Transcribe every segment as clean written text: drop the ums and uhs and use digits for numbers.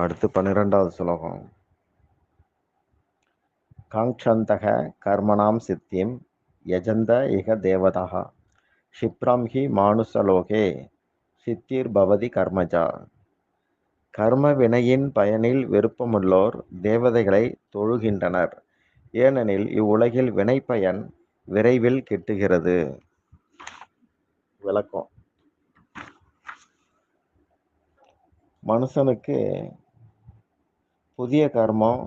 அடுத்து 12வது ஸ்லோகம். காங்க்ஷந்தக கர்மணாம் சித்திம் யஜந்த இக தேவதः க்ஷிப்ரம் ஹி மானுஷலோகே சித்திர்பவதி கர்மஜா. கர்ம வினையின் பயனில் விருப்பமுள்ளோர் தேவதைகளை தொழுகின்றனர். ஏனெனில் இவ்வுலகில் வினைப்பயன் விரைவில் கிட்டுகிறது. விளக்கம். மனுஷனுக்கு புதிய கர்மம்,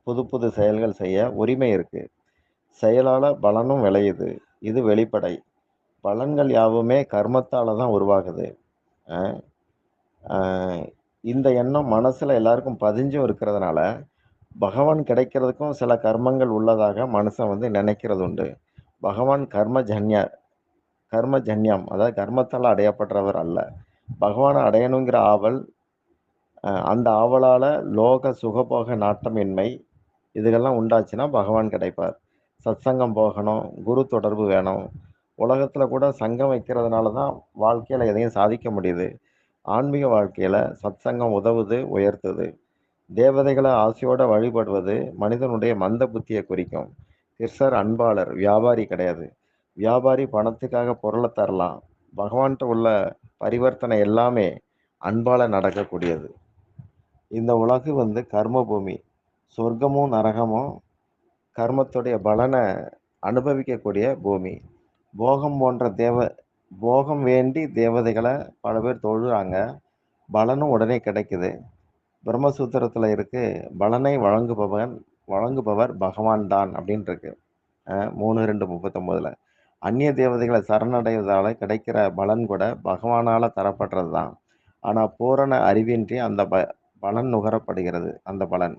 புது புது செயல்கள் செய்ய உரிமை இருக்கு. செயலால பலனும் விளையுது. இது வெளிப்படை. பலன்கள் யாவுமே கர்மத்தால தான் உருவாகுது. அஹ் ஆஹ் இந்த எண்ணம் மனசுல எல்லாருக்கும் பதிஞ்சும் இருக்கிறதுனால பகவான் கிடைக்கிறதுக்கும் சில கர்மங்கள் உள்ளதாக மனுஷன் நினைக்கிறது உண்டு. பகவான் கர்மஜன்யம், அதாவது கர்மத்தால் அடையப்படுறவர் அல்ல. பகவானை அடையணுங்கிற ஆவல், அந்த ஆவலால லோக சுகபோக நாட்டமின்மை இதுகெல்லாம் உண்டாச்சுன்னா பகவான் கிடைப்பார். சத்சங்கம் போகணும், குரு தொடர்பு வேணும். உலகத்துல கூட சங்கம் வைக்கிறதுனால தான் வாழ்க்கையில எதையும் சாதிக்க முடியுது. ஆன்மீக வாழ்க்கையில சத்சங்கம் உதவுது, உயர்த்துது. தேவதைகளை ஆசையோட வழிபடுவது மனிதனுடைய மந்த புத்தியை குறிக்கும். கிருஷ்ணர் அன்பாளர், வியாபாரி கிடையாது. வியாபாரி பணத்துக்காக பொருளை தரலாம். பகவான்கிட்ட உள்ள பரிவர்த்தனை எல்லாமே அன்பால நடக்கக்கூடியது. இந்த உலகு கர்ம பூமி. சொர்க்கமும் நரகமும் கர்மத்துடைய பலனை அனுபவிக்கக்கூடிய பூமி. போகம் வேண்டி தேவதைகளை பல பேர் தொழுறாங்க. பலனும் உடனே கிடைக்குது. பிரம்மசூத்திரத்துல இருக்கு, பலனை வழங்குபவர் பகவான் தான் அப்படின்னு இருக்கு. 3:2:39. அந்நிய தேவதைகளை சரணடைவதால கிடைக்கிற பலன் கூட பகவானால தரப்படுறது தான். ஆனா பூரண அறிவின்றி அந்த பலன் நுகரப்படுகிறது, அந்த பலன்.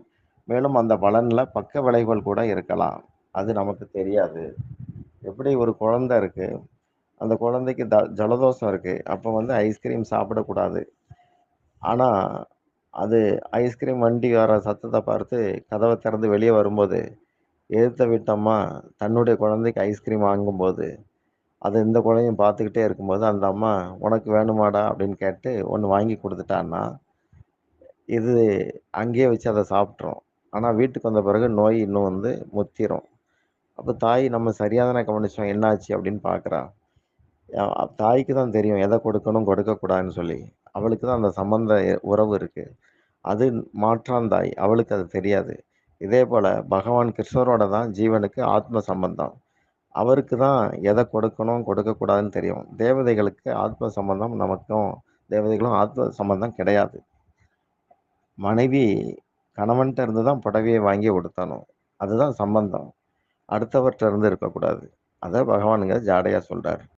மேலும் அந்த பலன்ல பக்க விளைவுகள் கூட இருக்கலாம். அது நமக்கு தெரியாது. எப்படி ஒரு குழந்தை இருக்கு, அந்த குழந்தைக்கு ஜலதோஷம் இருக்கு, அப்போ ஐஸ்கிரீம் சாப்பிடக்கூடாது. ஆனா அது ஐஸ்கிரீம் வண்டி வர சத்தத்தை பார்த்து கதவை திறந்து வெளியே வரும்போது எதிர்த்த வீட்டம்மா தன்னுடைய குழந்தைக்கு ஐஸ்கிரீம் வாங்கும்போது அது இந்த குழந்தையும் பார்த்துக்கிட்டே இருக்கும்போது அந்த அம்மா உனக்கு வேணுமாடா அப்படின்னு கேட்டு ஒன்று வாங்கி கொடுத்துட்டான்னா இது அங்கேயே வச்சு அதை சாப்பிட்றோம். ஆனால் வீட்டுக்கு வந்த பிறகு நோய் இன்னும் முத்திரும். அப்போ தாய் நம்ம சரியாதானே கவனிச்சோம், என்னாச்சு அப்படின்னு பார்க்குறா. தாய்க்கு தான் தெரியும் எதை கொடுக்கணும் கொடுக்கக்கூடாதுன்னு சொல்லி. அவளுக்கு தான் அந்த சம்பந்த உறவு இருக்கு. அது மாற்றாந்தாய், அவளுக்கு அது தெரியாது. இதே போல பகவான் கிருஷ்ணரோட தான் ஜீவனுக்கு ஆத்ம சம்பந்தம். அவருக்கு தான் எதை கொடுக்கணும் கொடுக்கக்கூடாதுன்னு தெரியும். தேவதைகளுக்கு ஆத்ம சம்பந்தம், நமக்கும் தேவதைகளும் ஆத்ம சம்பந்தம் கிடையாது. மனைவி கணவன்கிட்ட இருந்து தான் புடவையை வாங்கி உடுத்தணும். அதுதான் சம்பந்தம். அடுத்தவர்கிட்ட இருந்து இருக்கக்கூடாது. அதை பகவானுங்க ஜாடையா சொல்றாரு.